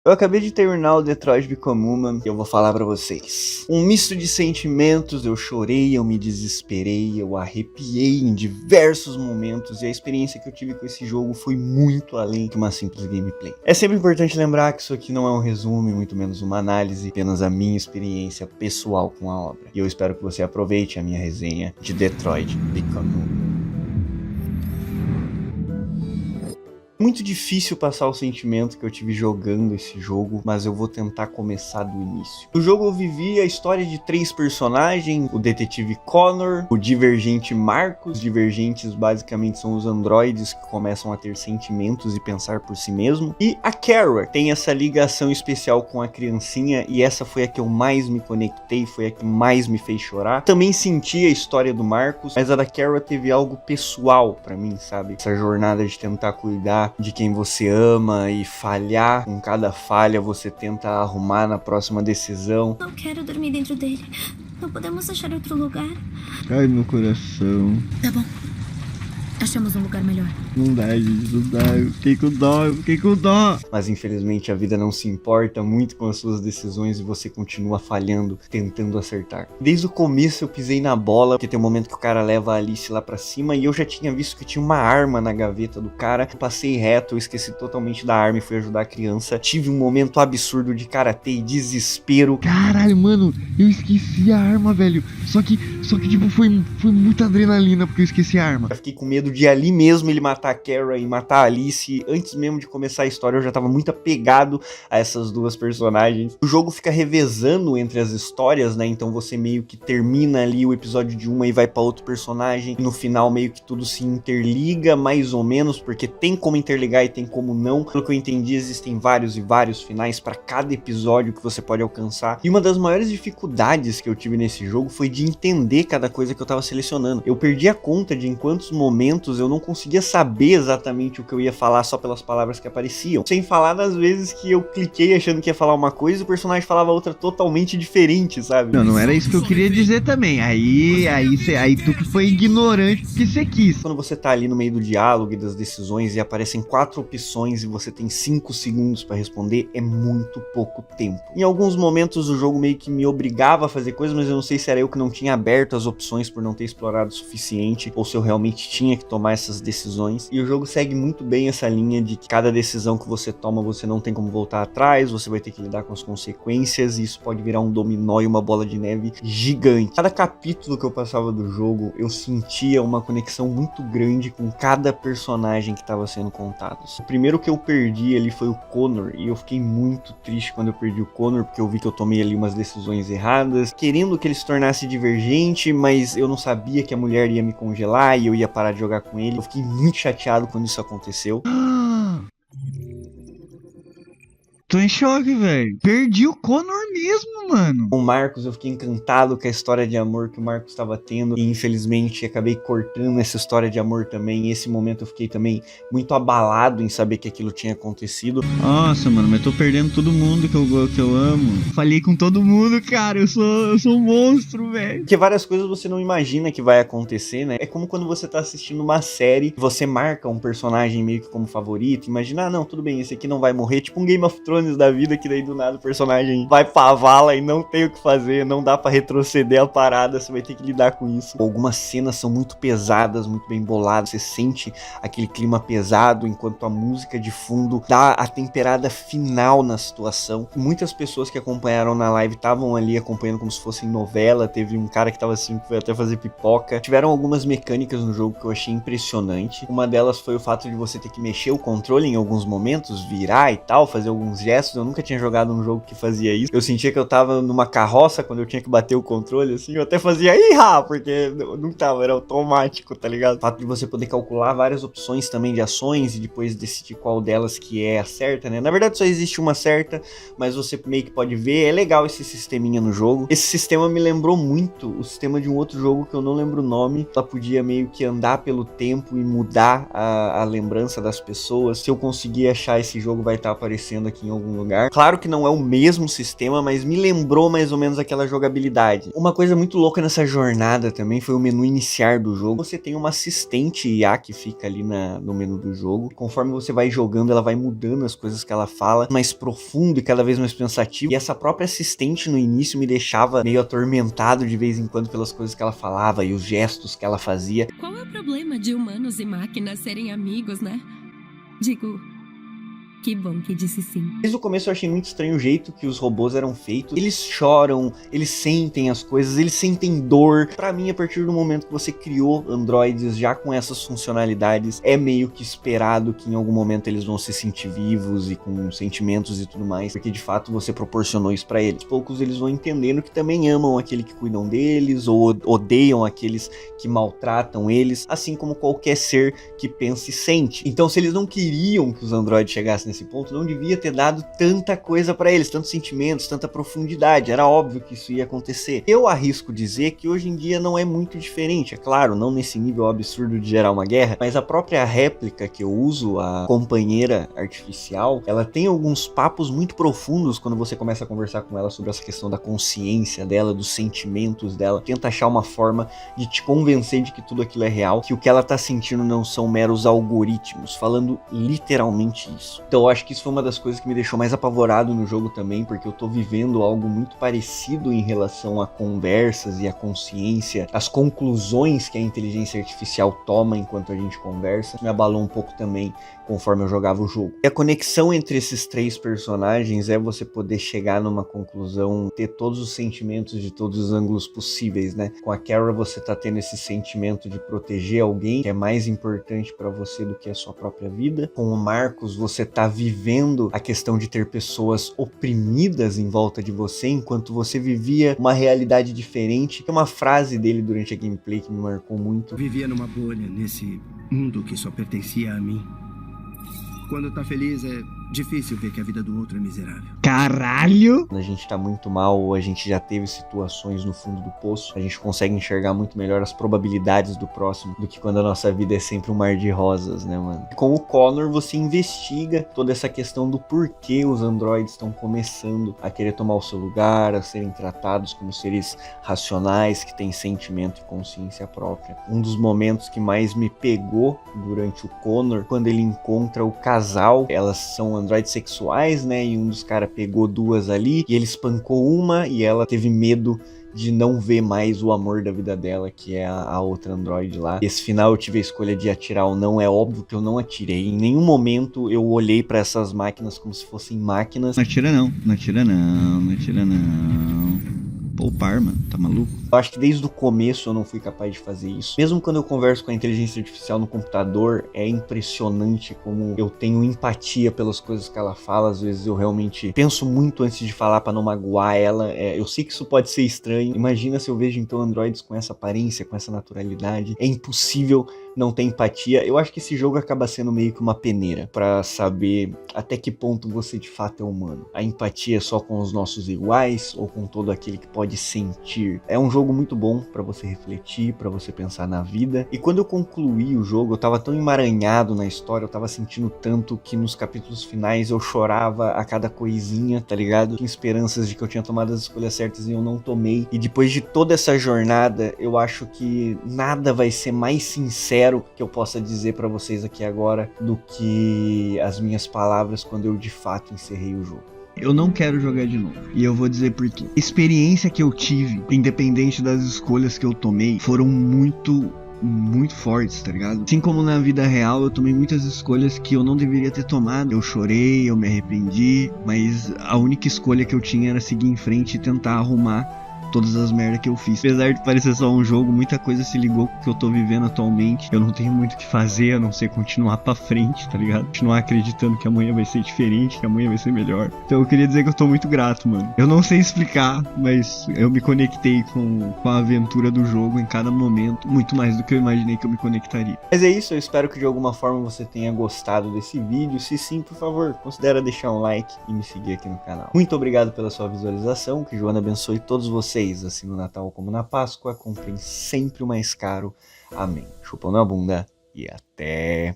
Eu acabei de terminar o Detroit Become Human e eu vou falar pra vocês. Um misto de sentimentos, eu chorei, eu me desesperei, eu arrepiei em diversos momentos e a experiência que eu tive com esse jogo foi muito além de uma simples gameplay. É sempre importante lembrar que isso aqui não é um resumo e muito menos uma análise, apenas a minha experiência pessoal com a obra. E eu espero que você aproveite a minha resenha de Detroit Become Human. Muito difícil passar o sentimento que eu tive jogando esse jogo, mas eu vou tentar começar do início. No jogo eu vivi a história de 3 personagens, o detetive Connor, o divergente Marcus. Os divergentes basicamente são os androides que começam a ter sentimentos e pensar por si mesmo. E a Kara tem essa ligação especial com a criancinha e essa foi a que eu mais me conectei, foi a que mais me fez chorar. Também senti a história do Marcus, mas a da Kara teve algo pessoal pra mim, sabe? Essa jornada de tentar cuidar de quem você ama e falhar. Com cada falha você tenta arrumar na próxima decisão. Não quero dormir dentro dele. Não podemos achar outro lugar? Ai, meu coração. Tá bom. Achamos um lugar melhor. Não dá, gente, não dá. Eu fiquei com dó. Mas infelizmente a vida não se importa muito com as suas decisões e você continua falhando, tentando acertar. Desde o começo eu pisei na bola, porque tem um momento que o cara leva a Alice lá pra cima e eu já tinha visto que tinha uma arma na gaveta do cara. Eu passei reto, eu esqueci totalmente da arma e fui ajudar a criança. Tive um momento absurdo de karatê e desespero. Caralho, mano, eu esqueci a arma, velho. Só que tipo, foi muita adrenalina porque eu esqueci a arma. Eu fiquei com medo de ali mesmo ele matar a Kara e matar a Alice. Antes mesmo de começar a história eu já tava muito apegado a essas duas personagens. O jogo fica revezando entre as histórias, né? Então você meio que termina ali o episódio de uma e vai pra outro personagem. E no final meio que tudo se interliga mais ou menos, porque tem como interligar e tem como não. Pelo que eu entendi, existem vários e vários finais pra cada episódio que você pode alcançar. E uma das maiores dificuldades que eu tive nesse jogo foi de entender cada coisa que eu tava selecionando. Eu perdi a conta de em quantos momentos eu não conseguia saber exatamente o que eu ia falar só pelas palavras que apareciam. Sem falar das vezes que eu cliquei achando que ia falar uma coisa e o personagem falava outra totalmente diferente, sabe? Não era isso que eu queria dizer também. Aí tu que foi ignorante porque você quis. Quando você tá ali no meio do diálogo e das decisões e aparecem 4 opções e você tem 5 segundos pra responder, é muito pouco tempo. Em alguns momentos o jogo meio que me obrigava a fazer coisas, mas eu não sei se era eu que não tinha aberto as opções por não ter explorado o suficiente, ou se eu realmente tinha que tomar essas decisões. E o jogo segue muito bem essa linha de que cada decisão que você toma você não tem como voltar atrás, você vai ter que lidar com as consequências e isso pode virar um dominó e uma bola de neve gigante. Cada capítulo que eu passava do jogo eu sentia uma conexão muito grande com cada personagem que estava sendo contado. O primeiro que eu perdi ali foi o Connor e eu fiquei muito triste quando eu perdi o Connor, porque eu vi que eu tomei ali umas decisões erradas, querendo que ele se tornasse divergente, mas eu não sabia que a mulher ia me congelar e eu ia parar de jogar com ele. Eu fiquei muito chateado quando isso aconteceu. Tô em choque, velho. Perdi o Connor mesmo, mano. Com o Marcus, eu fiquei encantado com a história de amor que o Marcus estava tendo. E infelizmente acabei cortando essa história de amor também. E esse momento eu fiquei também muito abalado em saber que aquilo tinha acontecido. Nossa, mano, mas tô perdendo todo mundo que eu amo. Falei com todo mundo, cara. Eu sou um monstro, velho. Porque várias coisas você não imagina que vai acontecer, né? É como quando você tá assistindo uma série, você marca um personagem meio que como favorito. Imagina, não, tudo bem, esse aqui não vai morrer. Tipo um Game of Thrones da vida, que daí do nada o personagem vai pra vala e não tem o que fazer, não dá pra retroceder a parada, você vai ter que lidar com isso. Algumas cenas são muito pesadas, muito bem boladas, você sente aquele clima pesado, enquanto a música de fundo dá a temperada final na situação. Muitas pessoas que acompanharam na live estavam ali acompanhando como se fosse novela, teve um cara que tava assim, que foi até fazer pipoca. Tiveram algumas mecânicas no jogo que eu achei impressionante. Uma delas foi o fato de você ter que mexer o controle em alguns momentos, virar e tal, fazer alguns gestos. Eu nunca tinha jogado um jogo que fazia isso. Eu sentia que eu tava numa carroça quando eu tinha que bater o controle, assim. Eu até fazia ih-ha, porque não tava, era automático, tá ligado? O fato de você poder calcular várias opções também de ações e depois decidir qual delas que é a certa, né? Na verdade só existe uma certa, mas você meio que pode ver. É legal esse sisteminha no jogo. Esse sistema me lembrou muito o sistema de um outro jogo que eu não lembro o nome. Ela podia meio que andar pelo tempo e mudar a lembrança das pessoas. Se eu conseguir achar esse jogo, vai estar aparecendo aqui em algum lugar. Claro que não é o mesmo sistema, mas me lembrou mais ou menos aquela jogabilidade. Uma coisa muito louca nessa jornada também foi o menu iniciar do jogo. Você tem uma assistente IA que fica ali no menu do jogo. Conforme você vai jogando, ela vai mudando as coisas que ela fala, mais profundo e cada vez mais pensativo. E essa própria assistente no início me deixava meio atormentado de vez em quando pelas coisas que ela falava e os gestos que ela fazia. Qual é o problema de humanos e máquinas serem amigos, né? Digo, que bom que disse sim. Desde o começo eu achei muito estranho o jeito que os robôs eram feitos. Eles choram, eles sentem as coisas, eles sentem dor. Pra mim, a partir do momento que você criou androides já com essas funcionalidades, é meio que esperado que em algum momento eles vão se sentir vivos e com sentimentos e tudo mais, porque de fato você proporcionou isso pra eles. Aos poucos eles vão entendendo que também amam aquele que cuidam deles ou odeiam aqueles que maltratam eles, assim como qualquer ser que pensa e sente. Então, se eles não queriam que os androides chegassem nesse ponto, não devia ter dado tanta coisa pra eles, tantos sentimentos, tanta profundidade. Era óbvio que isso ia acontecer. Eu arrisco dizer que hoje em dia não é muito diferente. É claro, não nesse nível absurdo de gerar uma guerra, mas a própria réplica que eu uso, a companheira artificial, ela tem alguns papos muito profundos quando você começa a conversar com ela sobre essa questão da consciência dela, dos sentimentos dela. Tenta achar uma forma de te convencer de que tudo aquilo é real, que o que ela tá sentindo não são meros algoritmos, falando literalmente isso. Então eu acho que isso foi uma das coisas que me deixou mais apavorado no jogo também, porque eu tô vivendo algo muito parecido em relação a conversas e a consciência, as conclusões que a inteligência artificial toma enquanto a gente conversa. Me abalou um pouco também conforme eu jogava o jogo. E a conexão entre esses três personagens é você poder chegar numa conclusão, ter todos os sentimentos de todos os ângulos possíveis, né? Com a Kara você tá tendo esse sentimento de proteger alguém, que é mais importante pra você do que a sua própria vida. Com o Marcos você tá vivendo a questão de ter pessoas oprimidas em volta de você, enquanto você vivia uma realidade diferente. Tem uma frase dele durante a gameplay que me marcou muito. Vivia numa bolha, nesse mundo que só pertencia a mim. Quando tá feliz, é difícil ver que a vida do outro é miserável. Caralho! Quando a gente tá muito mal ou a gente já teve situações no fundo do poço, a gente consegue enxergar muito melhor as probabilidades do próximo do que quando a nossa vida é sempre um mar de rosas, né, mano? Com o Connor, você investiga toda essa questão do porquê os androides estão começando a querer tomar o seu lugar, a serem tratados como seres racionais, que têm sentimento e consciência própria. Um dos momentos que mais me pegou durante o Connor, quando ele encontra o casal, elas são androides sexuais, né, e um dos caras pegou duas ali, e ele espancou uma, e ela teve medo de não ver mais o amor da vida dela, que é a outra androide lá. Esse final eu tive a escolha de atirar ou não, é óbvio que eu não atirei. Em nenhum momento eu olhei pra essas máquinas como se fossem máquinas. Não atira não, não atira não, não atira não. Poupar, mano, tá maluco? Eu acho que desde o começo eu não fui capaz de fazer isso. Mesmo quando eu converso com a inteligência artificial no computador, é impressionante como eu tenho empatia pelas coisas que ela fala. Às vezes eu realmente penso muito antes de falar pra não magoar ela. Eu sei que isso pode ser estranho. Imagina se eu vejo então androides com essa aparência, com essa naturalidade. É impossível não ter empatia. Eu acho que esse jogo acaba sendo meio que uma peneira pra saber até que ponto você de fato é humano. A empatia é só com os nossos iguais ou com todo aquele que pode sentir. É um jogo muito bom pra você refletir, pra você pensar na vida. E quando eu concluí o jogo, eu tava tão emaranhado na história, eu tava sentindo tanto que nos capítulos finais eu chorava a cada coisinha, tá ligado? Tinha esperanças de que eu tinha tomado as escolhas certas e eu não tomei. E depois de toda essa jornada, eu acho que nada vai ser mais sincero que eu possa dizer pra vocês aqui agora do que as minhas palavras quando eu de fato encerrei o jogo. Eu não quero jogar de novo. E eu vou dizer por quê. A experiência que eu tive, independente das escolhas que eu tomei, foram muito fortes, tá ligado? Assim como na vida real, eu tomei muitas escolhas que eu não deveria ter tomado. Eu chorei, eu me arrependi, mas a única escolha que eu tinha era seguir em frente e tentar arrumar todas as merdas que eu fiz. Apesar de parecer só um jogo, muita coisa se ligou com o que eu tô vivendo atualmente. Eu não tenho muito o que fazer, a não ser continuar pra frente, tá ligado? Continuar acreditando que amanhã vai ser diferente, que amanhã vai ser melhor. Então eu queria dizer que eu tô muito grato, mano. Eu não sei explicar, mas eu me conectei com a aventura do jogo em cada momento, muito mais do que eu imaginei que eu me conectaria. Mas é isso, eu espero que de alguma forma você tenha gostado desse vídeo. Se sim, por favor, considere deixar um like e me seguir aqui no canal. Muito obrigado pela sua visualização, que Joana abençoe todos vocês, assim no Natal como na Páscoa. Comprem sempre o mais caro. Amém. Chupão na bunda e até...